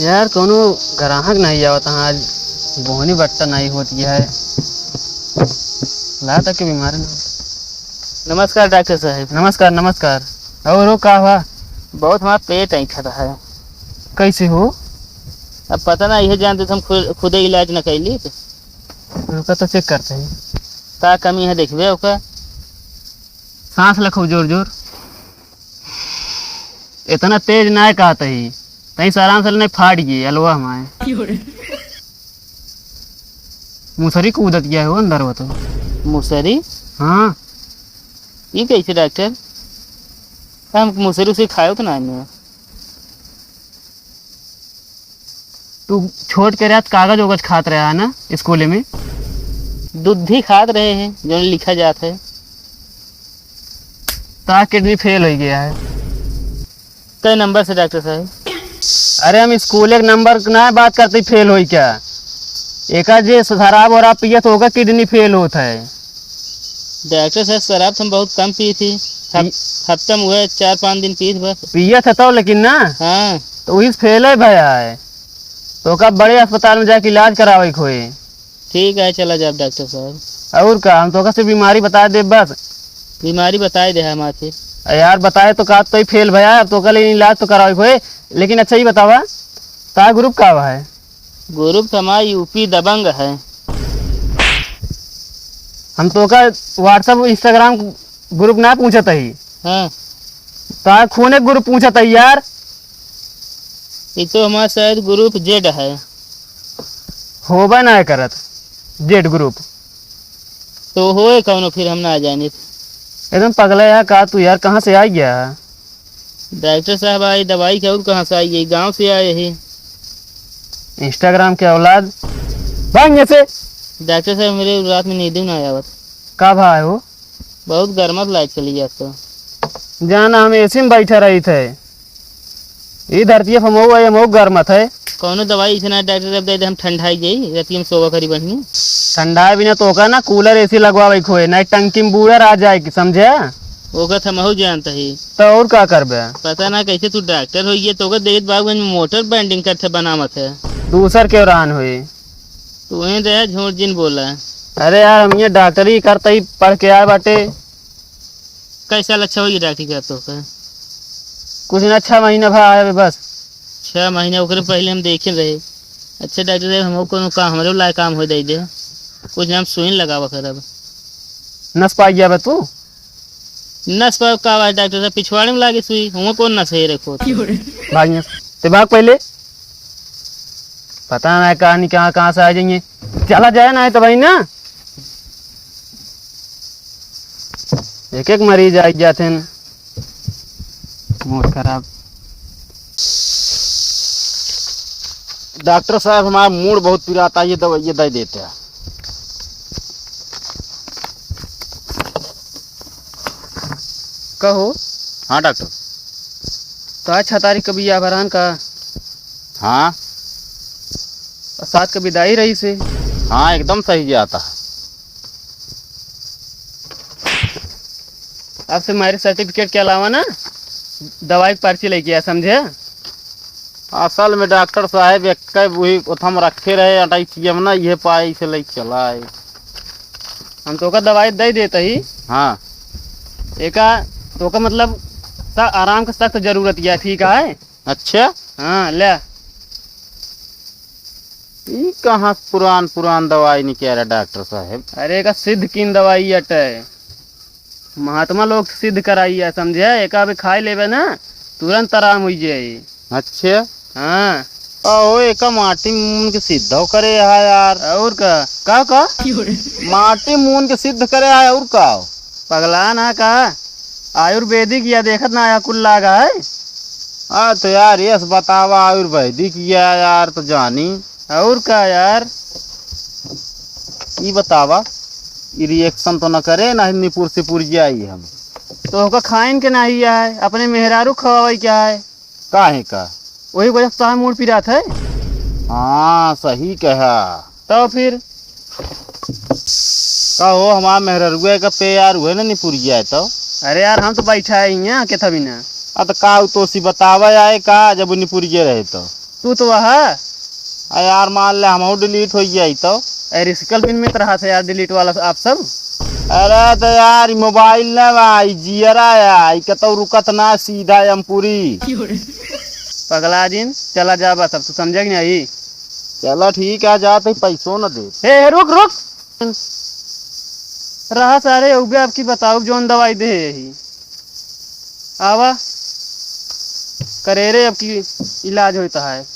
यार कोनो ग्राहक नहीं आवत आज। बोहनी बट्टा नहीं होती है। ला तक के बीमारी ना। नमस्कार डॉक्टर साहब। नमस्कार नमस्कार। और वो का हुआ? बहुत हमारा पेट ऐंठा रहा है। कैसे हो? अब पता ना, यह जानते थे हम खुदे इलाज न कैली रुका तो चेक करते हैं। का कमी है देखबे ओका। सांस लखो जोर जोर। इतना तेज ना कहते ही तहीं से आराम से नहीं फाट गई अलवा हमारे मुसरी कूदत गया हो अंदर वो तो। मुसरी? हाँ ये कैसे डॉक्टर? हम मुसरी उसे खाओ तो नहीं। तू छोट के रात कागज वगज खात रहा है ना स्कूल में? दूध ही खात रहे हैं जो लिखा जाता है। ता किडनी फेल हो गया है। कई नंबर से डॉक्टर साहब? अरे हम स्कूल एक नंबर ना बात करते फेल हो क्या? एक जे शराब और पियत होगा किडनी फेल होता है। डॉक्टर साहब शराब तो हम बहुत कम पी थी। हफ्ता में हुआ 4-5 दिन पी बस। पियत है तो लेकिन ना। हाँ तो वही फेल है भैया है। तो कब बड़े अस्पताल में जाके इलाज करावे खोए। ठीक है चला जाए डॉक्टर साहब। और का हम तो से बीमारी बता दे बस। बीमारी बताए दे हमारे यार बताए तो का तो ही फेल भैया। अब तो कल इलाज तो करावे खोए। लेकिन अच्छा ही बतावा ता ग्रुप का है? ग्रुप हमारा यूपी दबंग है। हम तो का व्हाट्सएप इंस्टाग्राम ग्रुप ना पूछत ही। हाँ ता खून एक ग्रुप पूछत है यार। ये तो हमारा शायद ग्रुप जेड है। होबा ना करत जेड ग्रुप। तो होए कौन फिर हम ना जाने। एकदम पगला यार का तू यार कहाँ से आ गया? डॉक्टर साहब आई दवाई क्या और कहाँ से आई है? गाँव से आए ही। इंस्टाग्राम के औलाद भाग से। डॉक्टर साहब मेरे रात में नींद ना आया। का भाई हो? बहुत गर्मत लाइट चली जाता। जाना हम एसी में बैठे रही थे। ये धरती हम गर्मत है। कौनो दवाई इतना डॉक्टर साहब दे दे हम ठंडाई गई रात में सोवा करी बढ़िया। ठंडा बिना तो का ना कूलर एसी लगवावे खोए ना टंकी में बूढ़र आ जाए समझे। ओका तो महू जानता ही। तो और का करबे? पता ना कैसे तू डॉक्टर हो ये तो देख बागवान में मोटर बैंडिंग करते बनावत है। दूसर के औरान हुई तू वहीं रहे झूठ जिन बोला। अरे यार हम ये डॉक्टरी करते ही पढ़ के आए बाटे। कैसा अच्छा होगी डॉक्टरी का तो कुछ ना 6 महीना भाई बस। 6 महीना ओकरे पहले हम देखे रहे। अच्छा डॉक्टर साहब हम कोनो काम हमारे लायक काम हो दे कुछ हम सुई लगावा कर। अब नस पा गया तू? नस पर का डॉक्टर साहब पिछवाड़े में लागे सुई हम कौन नस है रखो भाग ते भाग पहले। पता ना कहानी कहाँ से आ जाएंगे। चला जाए ना तो भाई ना एक एक मरीज आ जाते हैं। मूड खराब। डॉक्टर साहब हमारा मूड बहुत पिराता है। ये दवाई दे देते हैं। कहो। हाँ डॉक्टर। तो आज 6 तारीख कभी आभरान का। हाँ 7 का विदाई रही से। हाँ एकदम सही गया था। अब से हमारे सर्टिफिकेट के अलावा ना दवाई की पर्ची लेके आया समझे। असल में डॉक्टर साहब एक वही उथम रखे रहे अटाई ना ये पाई से ले चला है। हम तो का दवाई दे देते ही। हाँ एका तो का मतलब आराम का सख्त जरूरत है। ठीक है। अच्छा हाँ ले। ये कहाँ पुरान दवाई नहीं कह रहा डॉक्टर साहब। अरे का सिद्ध किन दवाई अटे महात्मा लोग सिद्ध कराई है समझे। एक भी खाई लेवे ना तुरंत आराम हो जाए। अच्छा हाँ ओ एक माटी मून के सिद्ध करे है यार। और का माटी मून के सिद्ध करे है और का पगला ना का आयुर्वेदिक या देखत ना आया कुल लागा है। हाँ तो यार यस बतावा आयुर्वेदिक यार तो जानी। और का यार ये बतावा ये रिएक्शन तो न करे ना निपुर से पुरजी आई हम तो का खाइन के नहीं है अपने मेहरारू खवाई क्या है काहे का? वही वजह से मूड पिरात है। हाँ सही कहा। तो फिर कहो हमारा मेहरुआ का पे यार हुए ना निपुर जाए तो। अरे यार हम तो बैठा है यहाँ के था बिना। तो का तो सी बतावा आए का जब निपुर रहे तो तू तो वह आ यार मान ले हम डिलीट हो जाई तो। रिसिकल पिन में तरह से यार डिलीट वाला आप सब। अरे तो यार मोबाइल न भाई जियरा है कतो रुकत ना सीधा हम पूरी। पगला जिन चला जा बस अब तू समझे कि नहीं। चलो ठीक है जा तो पैसों न दे। हे रुक रुक रहा सारे उगे आपकी बताओ जोन दवाई दे यही आवा करेरे अब की इलाज होता है।